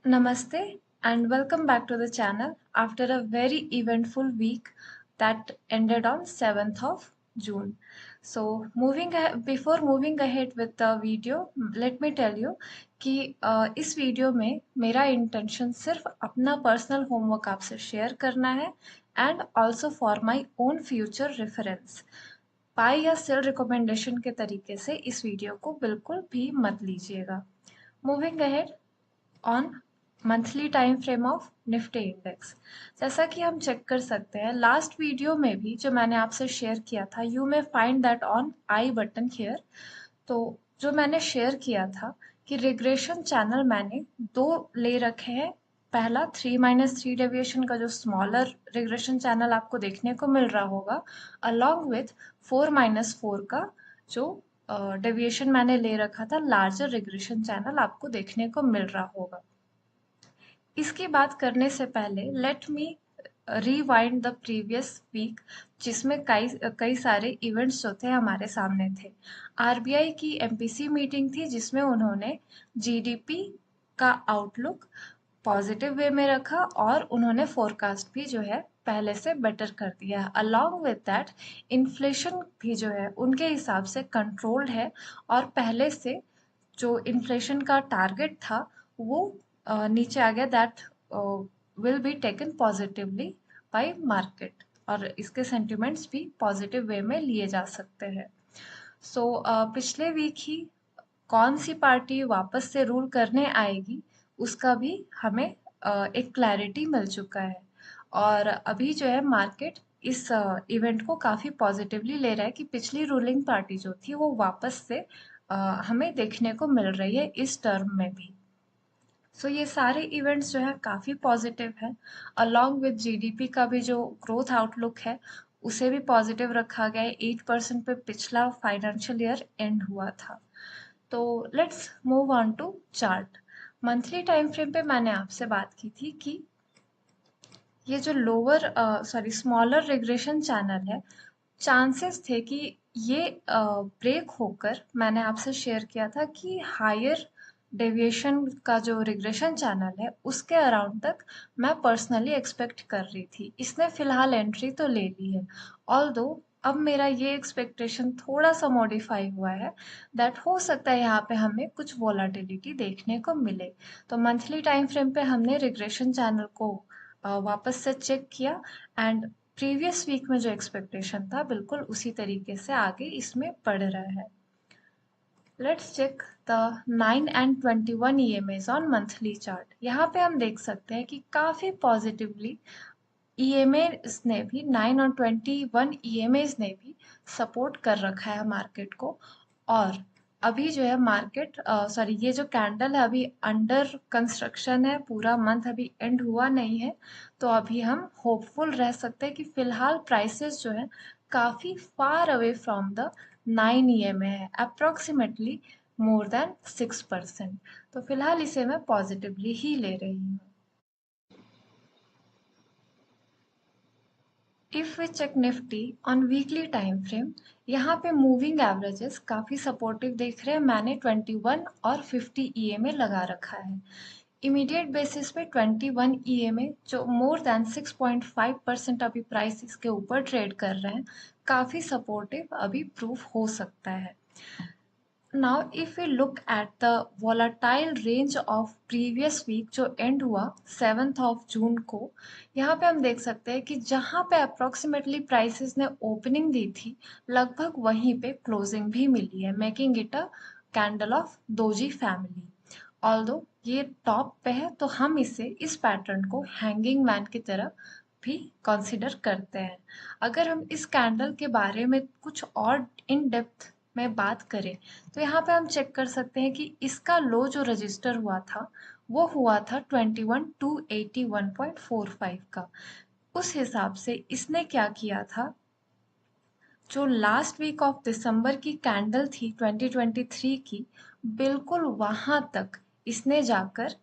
Namaste and welcome back to the channel after a very eventful week that ended on 7th of June. So before moving ahead with the video, let me tell you कि इस video में मेरा intention सिर्फ अपना personal homework आपसे share करना है and also for my own future reference. By या सेल रिकमेंडेशन के तरीके से इस वीडियो को बिल्कुल भी मत लीजिएगा। Moving ahead on monthly time frame of Nifty index. जैसा कि हम चेक कर सकते हैं लास्ट वीडियो में भी जो मैंने आपसे शेयर किया था, you may find that on I button here. तो जो मैंने शेयर किया था कि रिग्रेशन चैनल मैंने दो ले रखे हैं। पहला 3-3 डेविएशन का जो स्मॉलर रिग्रेशन चैनल आपको देखने को मिल रहा होगा, अलॉन्ग विथ 4-4 का जो डेविएशन मैंने ले रखा था, लार्जर रिग्रेशन चैनल आपको देखने को मिल रहा होगा। इसकी बात करने से पहले let me rewind the previous week, जिसमें कई कई सारे इवेंट्स जो थे हमारे सामने थे। आरबीआई की एमपीसी मीटिंग थी जिसमें उन्होंने जीडीपी का आउटलुक पॉजिटिव वे में रखा और उन्होंने फोरकास्ट भी जो है पहले से बेटर कर दिया। अलॉन्ग विद दैट इन्फ्लेशन भी जो है उनके हिसाब से कंट्रोल्ड है और पहले से जो इन्फ्लेशन का टारगेट था वो नीचे आ गया। That will be taken positively bye market और इसके सेंटिमेंट्स भी पॉजिटिव वे में लिए जा सकते हैं। सो पिछले वीक ही कौन सी पार्टी वापस से रूल करने आएगी उसका भी हमें एक क्लैरिटी मिल चुका है और अभी जो है मार्केट इस इवेंट को काफ़ी पॉजिटिवली ले रहा है कि पिछली रूलिंग पार्टी जो थी वो वापस से हमें देखने को मिल रही है इस टर्म में भी। सो ये सारे इवेंट्स जो है काफ़ी पॉजिटिव है। अलॉन्ग विद जीडीपी का भी जो ग्रोथ आउटलुक है उसे भी पॉजिटिव रखा गया है। 8% पे पिछला फाइनेंशियल ईयर एंड हुआ था। तो let's move on to chart. Monthly time frame पे मैंने आपसे बात की थी कि ये जो स्मॉलर रिग्रेशन चैनल है, चांसेस थे कि ये ब्रेक होकर, मैंने आपसे शेयर किया था कि हायर डेविएशन का जो रिग्रेशन चैनल है उसके अराउंड तक मैं पर्सनली एक्सपेक्ट कर रही थी। इसने फिलहाल एंट्री तो ले ली है, ऑल्दो अब मेरा ये एक्सपेक्टेशन थोड़ा सा मॉडिफाई हुआ है दैट हो सकता है यहाँ पे हमें कुछ वोलाटिलिटी देखने को मिले। तो मंथली टाइम फ्रेम पे हमने रिग्रेशन चैनल को वापस से चेक किया एंड प्रीवियस वीक में जो एक्सपेक्टेशन था बिल्कुल उसी तरीके से आगे इसमें बढ़ रहा है। Let's check the 9 and 21 EMAs on monthly chart. यहाँ पे हम देख सकते हैं कि काफ़ी पॉजिटिवली ईएमएज ने भी 9 और 21 ईएमएज ने भी सपोर्ट कर रखा है मार्केट को। और अभी जो है मार्केट ये जो कैंडल है अभी अंडर कंस्ट्रक्शन है, पूरा मंथ अभी एंड हुआ नहीं है। तो अभी हम होपफुल रह सकते हैं कि फिलहाल प्राइसेस जो है काफ़ी far away from the 9 EMA है, अप्रोक्सीमेटली मोर देन 6%। तो फिलहाल इसे मैं पॉजिटिवली ही ले रही हूँ। If we check Nifty on weekly time frame, यहाँ पे मूविंग एवरेजेस काफ़ी सपोर्टिव देख रहे हैं। मैंने 21 और 50 ईएमए लगा रखा है। इमीडिएट बेसिस पे 21 ईएमए जो मोर देन 6.5% अभी प्राइस इसके ऊपर ट्रेड कर रहे हैं, काफ़ी सपोर्टिव अभी प्रूफ हो सकता है। Now, if we look at the volatile range of previous week जो end हुआ 7th of June को, यहाँ पे हम देख सकते हैं कि जहाँ पे approximately prices ने opening दी थी, लगभग वहीं पे closing भी मिली है, making it a candle of doji family. Although ये टॉप पे है तो हम इसे इस पैटर्न को हैंगिंग मैन की तरह भी कंसिडर करते हैं। अगर हम इस कैंडल के बारे में कुछ और इन डेप्थ में बात करें तो यहाँ पे हम चेक कर सकते हैं कि इसका लो जो रजिस्टर हुआ था वो हुआ था 21,281.45 का। उस हिसाब से इसने क्या किया था, जो लास्ट वीक ऑफ दिसंबर की कैंडल थी 2023 की, बिल्कुल वहां तक इसने जाकर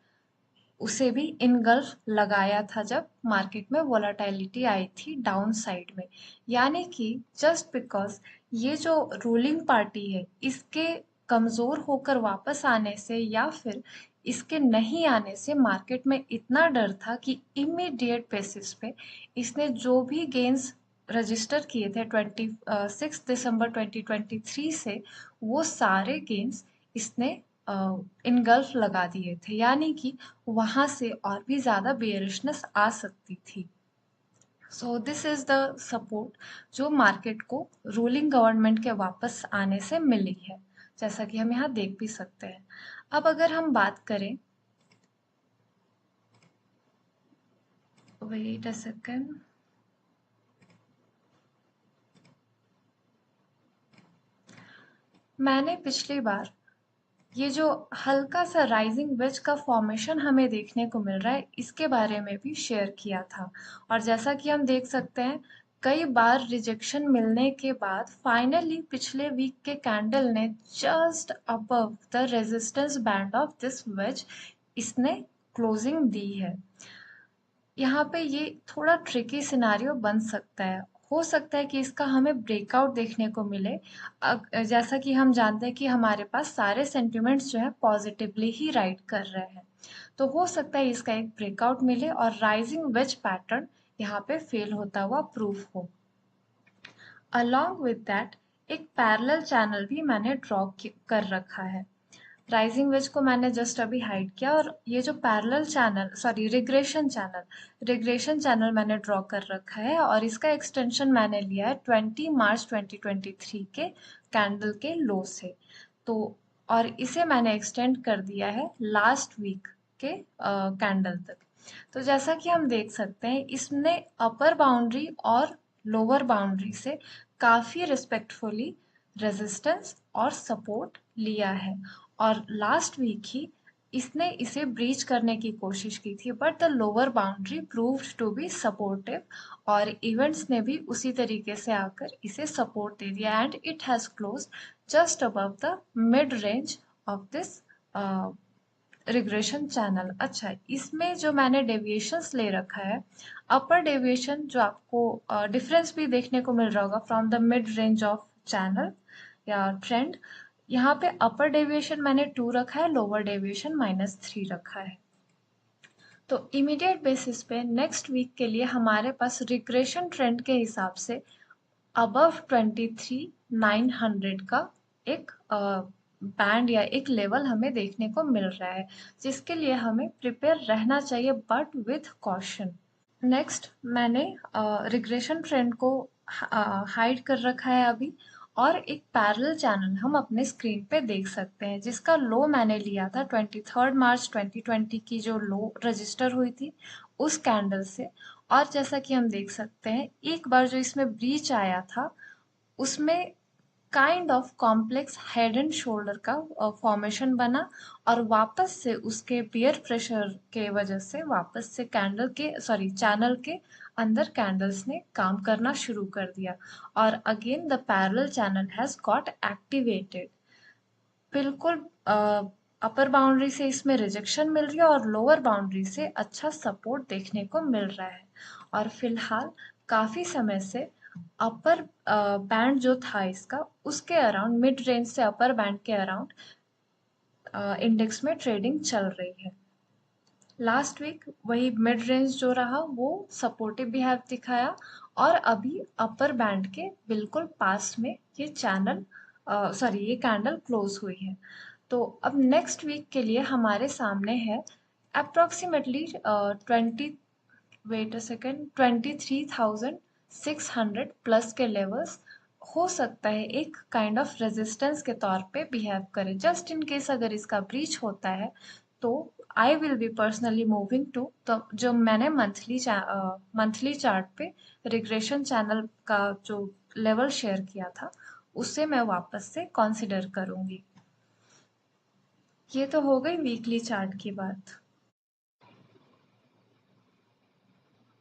उसे भी इनगल्फ लगाया था जब मार्केट में वोलाटिलिटी आई थी डाउन साइड में। यानी कि जस्ट बिकॉज ये जो रूलिंग पार्टी है इसके कमज़ोर होकर वापस आने से या फिर इसके नहीं आने से मार्केट में इतना डर था कि इमीडिएट बेसिस पे इसने जो भी गेन्स रजिस्टर किए थे 26 दिसंबर 2023 से, वो सारे गेन्स इसने इनगल्फ लगा दिए थे, यानी कि वहां से और भी ज्यादा बेयरिशनेस आ सकती थी। So this is the support जो मार्केट को रूलिंग गवर्नमेंट के वापस आने से मिली है, जैसा कि हम यहाँ देख भी सकते हैं। अब अगर हम बात करें, वेट अ सेकेंड, मैंने पिछली बार ये जो हल्का सा राइजिंग वेज का फॉर्मेशन हमें देखने को मिल रहा है, इसके बारे में भी शेयर किया था। और जैसा कि हम देख सकते हैं, कई बार रिजेक्शन मिलने के बाद फाइनली पिछले वीक के कैंडल ने just above the resistance band of this wedge इसने क्लोजिंग दी है। यहाँ पे ये थोड़ा ट्रिकी सिनारियो बन सकता है। हो सकता है कि इसका हमें ब्रेकआउट देखने को मिले। जैसा कि हम जानते हैं कि हमारे पास सारे सेंटिमेंट्स जो है पॉजिटिवली ही राइट कर रहे हैं, तो हो सकता है इसका एक ब्रेकआउट मिले और राइजिंग वेज पैटर्न यहाँ पे फेल होता हुआ प्रूफ हो। अलॉन्ग विद दैट एक पैरेलल चैनल भी मैंने ड्रॉ कर रखा है। राइजिंग वेज को मैंने जस्ट अभी हाइड किया, और ये जो parallel channel, sorry regression channel मैंने ड्रॉ कर रखा है, और इसका एक्सटेंशन मैंने लिया है 20 मार्च 2023 के कैंडल के लो से। तो और इसे मैंने एक्सटेंड कर दिया है लास्ट वीक के कैंडल तक। तो जैसा कि हम देख सकते हैं, इसने अपर बाउंड्री और लोअर बाउंड्री से काफी रिस्पेक्टफुली रेजिस्टेंस और सपोर्ट लिया है, और लास्ट वीक ही इसने इसे ब्रीच करने की कोशिश की थी, but the lower boundary proved to be supportive, और इवेंट्स ने भी उसी तरीके से आकर इसे सपोर्ट दे दिया, and it has close just above the mid range of this regression channel. अच्छा, इसमें जो मैंने डेविएशंस ले रखा है, अपर डेविएशन जो आपको डिफरेंस भी देखने को मिल रहा होगा from the mid range of channel या ट्रेंड, यहाँ पे अपर डेविएशन मैंने 2 रखा है, लोअर डेविएशन -3 रखा है। तो इमीडिएट बेसिस पे नेक्स्ट वीक के लिए हमारे पास रिग्रेशन ट्रेंड के हिसाब से अबव 23,900 का एक बैंड या एक लेवल हमें देखने को मिल रहा है, जिसके लिए हमें प्रिपेयर रहना चाहिए, बट विथ कॉशन। नेक्स्ट मैंने रिग्रेशन ट्रेंड को हाइड कर रखा है अभी, और एक पैरेलल चैनल हम अपने स्क्रीन पे देख सकते हैं, जिसका लो मैंने लिया था 23 मार्च 2020 की जो लो रजिस्टर हुई थी उस कैंडल से। और जैसा कि हम देख सकते हैं, एक बार जो इसमें ब्रीच आया था उसमें kind of complex head and shoulder का फॉर्मेशन बना, और वापस से उसके बियर प्रेशर के वजह से वापस से कैंडल के, सॉरी, चैनल के अंदर कैंडल्स ने काम करना शुरू कर दिया, और again the parallel channel has got activated. बिल्कुल अपर बाउंड्री से इसमें रिजेक्शन मिल रही है और लोअर बाउंड्री से अच्छा सपोर्ट देखने को मिल रहा है, और फिलहाल काफी समय से अपर बैंड जो था इसका, उसके अराउंड, मिड रेंज से अपर बैंड के अराउंड इंडेक्स में ट्रेडिंग चल रही है। लास्ट वीक वही मिड रेंज जो रहा वो सपोर्टिव बिहेव दिखाया, और अभी अपर बैंड के बिल्कुल पास में ये चैनल, सॉरी, ये कैंडल क्लोज हुई है। तो अब नेक्स्ट वीक के लिए हमारे सामने है अप्रोक्सीमेटली 23,600 प्लस के लेवल्स। हो सकता है एक काइंड ऑफ रेजिस्टेंस के तौर पे बिहेव करे। जस्ट इन केस अगर इसका ब्रीच होता है, तो I will be personally moving to, तो जो मैंने मंथली चार्ट पे रिग्रेशन चैनल का जो लेवल शेयर किया था, उससे मैं वापस से कंसिडर करूंगी। ये तो हो गई वीकली चार्ट की बात।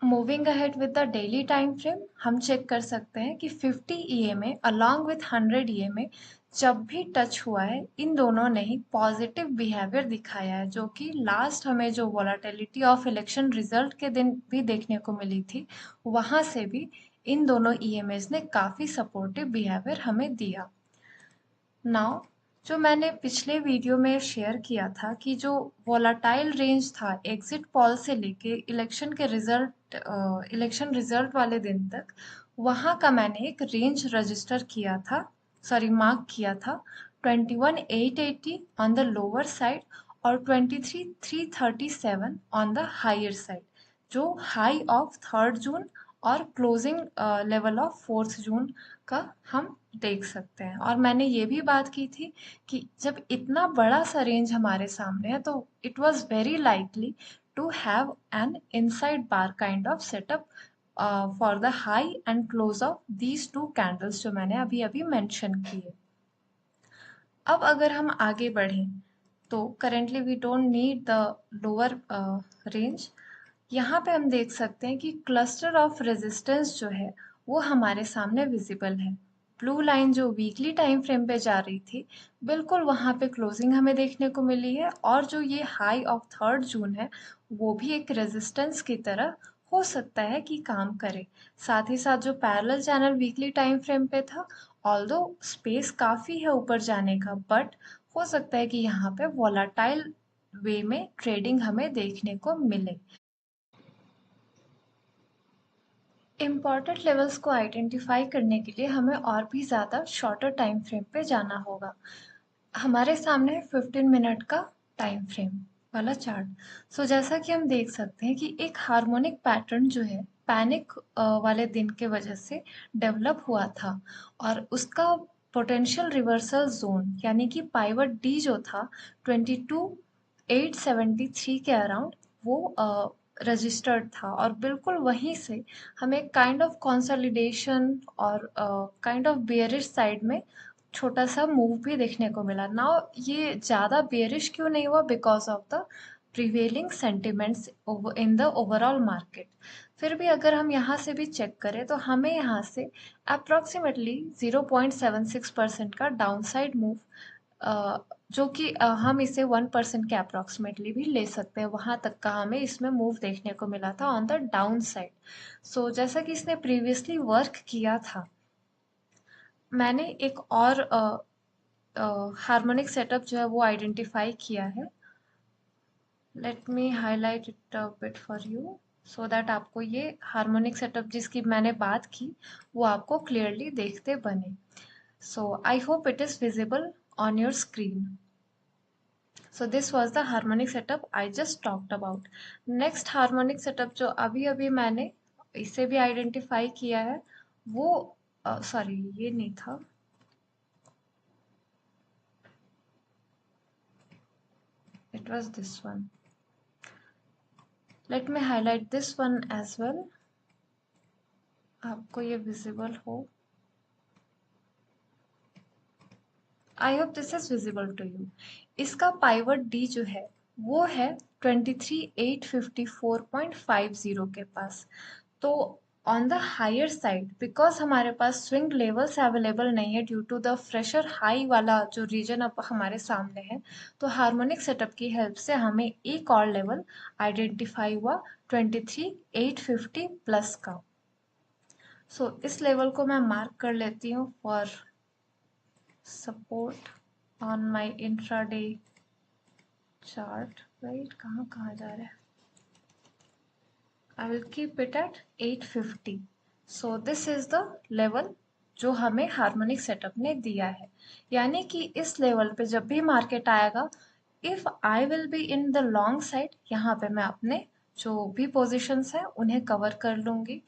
Moving ahead with the daily time frame, हम चेक कर सकते हैं कि 50 ईएमए अलॉन्ग विथ 100 ईएमए जब भी टच हुआ है, इन दोनों ने ही पॉजिटिव बिहेवियर दिखाया है, जो कि लास्ट हमें जो वॉलेटिलिटी ऑफ इलेक्शन रिजल्ट के दिन भी देखने को मिली थी, वहां से भी इन दोनों ईएमएस ने काफी सपोर्टिव बिहेवियर हमें दिया। नाउ जो मैंने पिछले वीडियो में शेयर किया था कि जो वोलाटाइल रेंज था एग्जिट पॉल से लेके इलेक्शन रिजल्ट वाले दिन तक, वहाँ का मैंने एक रेंज रजिस्टर किया था, सॉरी मार्क किया था। 21,880 ऑन द लोअर साइड और 23,337 ऑन द हायर साइड, जो हाई ऑफ 3 जून और क्लोजिंग लेवल ऑफ 4 जून का हम देख सकते हैं। और मैंने ये भी बात की थी कि जब इतना बड़ा सा रेंज हमारे सामने है तो it was very likely to have an inside bar kind of setup for the high and close of these two candles जो मैंने अभी अभी मेंशन किए। अब अगर हम आगे बढ़ें तो currently we don't need the lower range. यहाँ पे हम देख सकते हैं कि क्लस्टर ऑफ रेजिस्टेंस जो है वो हमारे सामने विजिबल है। ब्लू लाइन जो वीकली टाइम फ्रेम पे जा रही थी, बिल्कुल वहाँ पे क्लोजिंग हमें देखने को मिली है, और जो ये हाई ऑफ 3 जून है वो भी एक रेजिस्टेंस की तरह हो सकता है कि काम करे। साथ ही साथ जो parallel channel weekly time frame पे था, ऑल्दो स्पेस काफ़ी है ऊपर जाने का, बट हो सकता है कि यहाँ पे वॉलाटाइल वे में ट्रेडिंग हमें देखने को मिले। इम्पॉर्टेंट लेवल्स को आइडेंटिफाई करने के लिए हमें और भी ज़्यादा शॉर्टर टाइम फ्रेम पे जाना होगा। हमारे सामने है 15 मिनट का टाइम फ्रेम वाला चार्ट। जैसा कि हम देख सकते हैं कि एक हार्मोनिक पैटर्न जो है पैनिक वाले दिन के वजह से डेवलप हुआ था, और उसका पोटेंशियल रिवर्सल जोन यानी कि पाइवट डी जो था 22,873 के अराउंड वो रजिस्टर्ड था, और बिल्कुल वहीं से हमें काइंड ऑफ कंसोलिडेशन और काइंड ऑफ बेयरिश साइड में छोटा सा मूव भी देखने को मिला। नाउ ये ज़्यादा बेयरिश क्यों नहीं हुआ? Because of the prevailing sentiments in the overall market. फिर भी अगर हम यहाँ से भी चेक करें तो हमें यहाँ से अप्रॉक्सीमेटली 0.76% का डाउनसाइड मूव, जो कि हम इसे 1% के अप्रॉक्सीमेटली भी ले सकते हैं, वहाँ तक का हमें इसमें मूव देखने को मिला था ऑन द डाउन साइड। जैसा कि इसने प्रीवियसली वर्क किया था, मैंने एक और हार्मोनिक सेटअप जो है वो आइडेंटिफाई किया है। Let me highlight it a bit for you so that आपको ये हार्मोनिक सेटअप जिसकी मैंने बात की वो आपको क्लियरली देखते बने। I hope it is visible on your screen. So this was the harmonic setup I just talked about. Next harmonic setup जो अभी अभी मैंने इसे भी आइडेंटिफाई किया है वो सॉरी ये नहीं था, it was this one. Let me highlight this one as well, आपको ये विजिबल हो। I hope this is visible to you. इसका पाइवट डी जो है वो है 23,854.50 के पास। तो on the higher side, because हमारे पास स्विंग लेवल्स अवेलेबल नहीं है due to the fresher high वाला जो रीजन अब हमारे सामने है, तो हार्मोनिक सेटअप की हेल्प से हमें एक और लेवल आइडेंटिफाई हुआ 23,850 प्लस का। इस लेवल को मैं मार्क कर लेती हूँ for support on my intraday chart. Right, कहाँ कहाँ जा रहा है? I will keep it at 850. So this is the level जो हमें हार्मोनिक सेटअप ने दिया है। यानी कि इस लेवल पे जब भी मार्केट आएगा, if I will be in the long side, यहाँ पे मैं अपने जो भी पोजीशंस हैं उन्हें कवर कर लूँगी।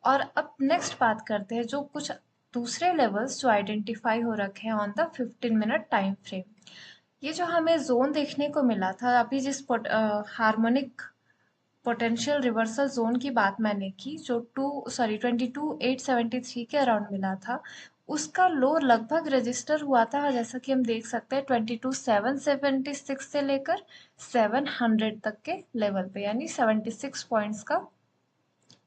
और अब नेक्स्ट बात करते हैं जो कुछ दूसरे लेवल्स जो आइडेंटिफाई हो रखे हैं on the 15 minute time frame. ये जो हमें जोन देखने को मिला था अभी जिस हार्मोनिक पोटेंशियल रिवर्सल जोन की बात मैंने की, जो 22,873 के अराउंड मिला था, उसका लो लगभग रजिस्टर हुआ था, जैसा कि हम देख सकते हैं 22,776 से लेकर 700 तक के लेवल पे, यानी 76 पॉइंट्स का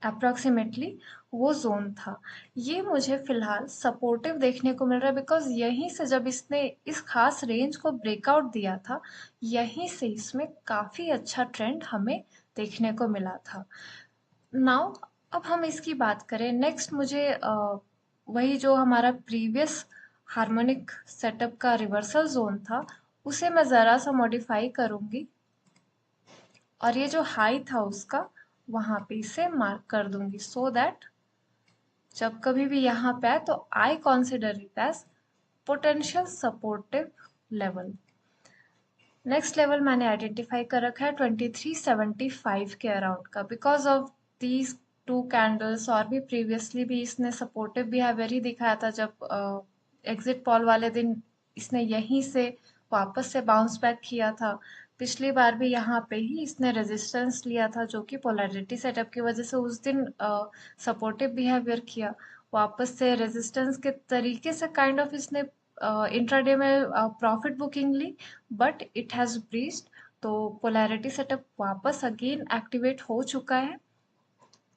अप्रॉक्सीमेटली वो जोन था। ये मुझे फिलहाल सपोर्टिव देखने को मिल रहा है, बिकॉज यहीं से जब इसने इस खास रेंज को ब्रेकआउट दिया था, यहीं से इसमें काफ़ी अच्छा ट्रेंड हमें देखने को मिला था। नाउ अब हम इसकी बात करें, नेक्स्ट मुझे वही जो हमारा प्रीवियस हार्मोनिक सेटअप का रिवर्सल जोन था उसे मैं ज़रा सा मॉडिफाई करूंगी और ये जो हाई था उसका वहां पे इसे मार्क कर दूंगी सो दैट जब कभी भी यहाँ पे आए तो I consider it as potential supportive level. Next level मैंने आइडेंटिफाई कर रखा है 2375 के अराउंड का because of these two candles. और भी प्रीवियसली भी इसने सपोर्टिव बिहेवियर ही दिखाया था जब एग्जिट पॉल वाले दिन इसने यहीं से वापस से बाउंस बैक किया था। पिछली बार भी यहाँ पे ही इसने रेजिस्टेंस लिया था जो कि पोलैरिटी सेटअप की वजह से उस दिन सपोर्टिव बिहेवियर किया। वापस से रेजिस्टेंस के तरीके से काइंड ऑफ इसने इंट्राडे में प्रॉफिट बुकिंग ली बट इट हैज ब्रीच्ड। तो पोलैरिटी सेटअप वापस अगेन एक्टिवेट हो चुका है।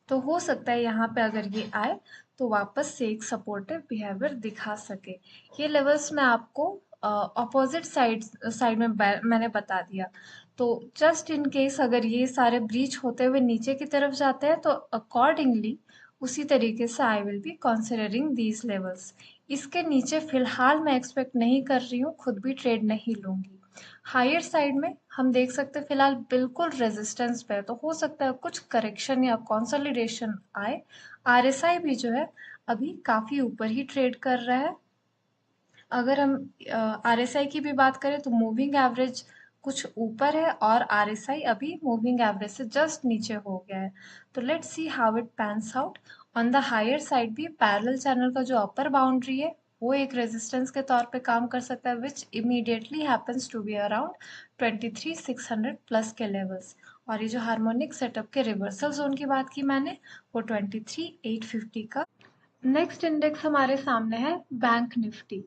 तो हो सकता है यहाँ पे अगर ये आए तो वापस से एक सपोर्टिव बिहेवियर दिखा सके। ये लेवल्स मैं आपको अपोजिट साइड साइड में मैंने बता दिया। तो जस्ट इन केस अगर ये सारे ब्रीच होते हुए नीचे की तरफ जाते हैं तो अकॉर्डिंगली उसी तरीके से आई will be considering these levels. इसके नीचे फिलहाल मैं एक्सपेक्ट नहीं कर रही हूँ, खुद भी ट्रेड नहीं लूंगी। हायर साइड में हम देख सकते हैं फिलहाल बिल्कुल रेजिस्टेंस पे है तो हो सकता है कुछ करेक्शन या कंसोलिडेशन आए। आरएसआई भी जो है अभी काफी ऊपर ही ट्रेड कर रहा है। अगर हम आरएसआई की भी बात करें तो मूविंग एवरेज कुछ ऊपर है और आरएसआई अभी मूविंग एवरेज से जस्ट नीचे हो गया है। तो let's see how it pans out. On the higher side भी पैरेलल चैनल का जो अपर बाउंड्री है वो एक रेजिस्टेंस के तौर पे काम कर सकता है which immediately happens to be around 23,600 plus के लेवल्स। और ये जो हार्मोनिक सेटअप के रिवर्सल जोन की बात की मैंने वो 23,850 का। नेक्स्ट इंडेक्स हमारे सामने है बैंक निफ्टी।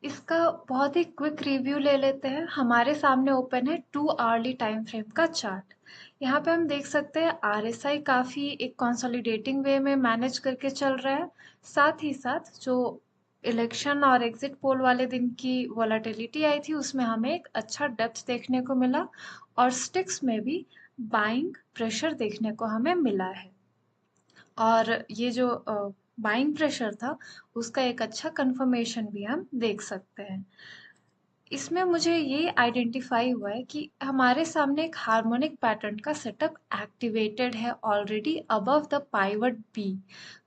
इसका बहुत ही क्विक रिव्यू ले लेते हैं। हमारे सामने ओपन है 2 आवरली टाइम फ्रेम का चार्ट। यहाँ पे हम देख सकते हैं आरएसआई काफी एक कंसोलिडेटिंग वे में मैनेज करके चल रहा है। साथ ही साथ जो इलेक्शन और एग्जिट पोल वाले दिन की वॉलेटिलिटी आई थी उसमें हमें एक अच्छा डेप्थ देखने को मिला और स्टिक्स में भी बाइंग प्रेशर देखने को हमें मिला है। और ये जो बाइंग प्रेशर था उसका एक अच्छा कंफर्मेशन भी हम देख सकते हैं। इसमें मुझे ये आइडेंटिफाई हुआ है कि हमारे सामने एक हार्मोनिक पैटर्न का सेटअप एक्टिवेटेड है already above the pivot B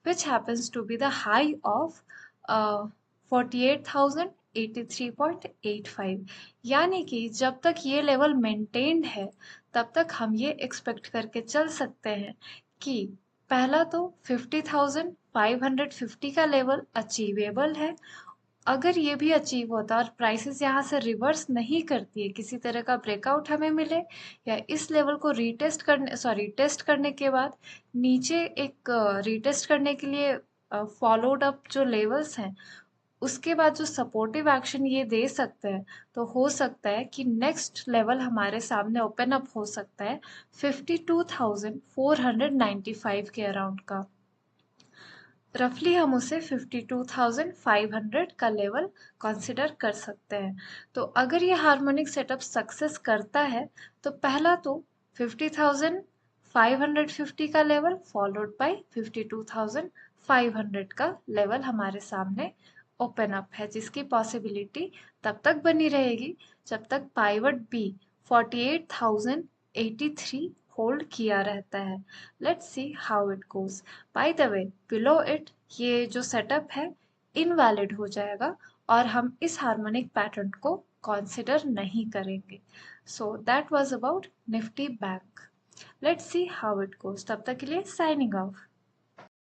which happens to be the high of 48,083.85। यानी कि जब तक ये लेवल मेंटेन्ड है तब तक हम ये एक्सपेक्ट करके चल सकते हैं कि पहला तो 50,550 का लेवल अचीवेबल है। अगर ये भी अचीव होता और प्राइसेस यहाँ से रिवर्स नहीं करती है, किसी तरह का ब्रेकआउट हमें मिले या इस लेवल को रीटेस्ट करने टेस्ट करने के बाद नीचे एक रीटेस्ट करने के लिए फॉलोड अप जो लेवल्स हैं उसके बाद जो सपोर्टिव एक्शन ये दे सकते हैं तो हो सकता है कि नेक्स्ट लेवल हमारे सामने ओपन अप हो सकता है 52,495 के अराउंड का। रफली हम उसे 52,500 का लेवल कंसिडर कर सकते हैं। तो अगर ये हार्मोनिक सेटअप सक्सेस करता है तो पहला तो 50,550 का लेवल फॉलोड बाय 52,500 का लेवल हमारे सामने ओपन अप है जिसकी पॉसिबिलिटी तब तक बनी रहेगी जब तक पाइवट बी 48,083 होल्ड किया रहता है। Let's see how it goes. By the way below it ये जो सेटअप है इनवैलिड हो जाएगा और हम इस हार्मोनिक पैटर्न को कंसिडर नहीं करेंगे। So that was about Nifty bank. Let's see how it goes. तब तक के लिए साइनिंग ऑफ।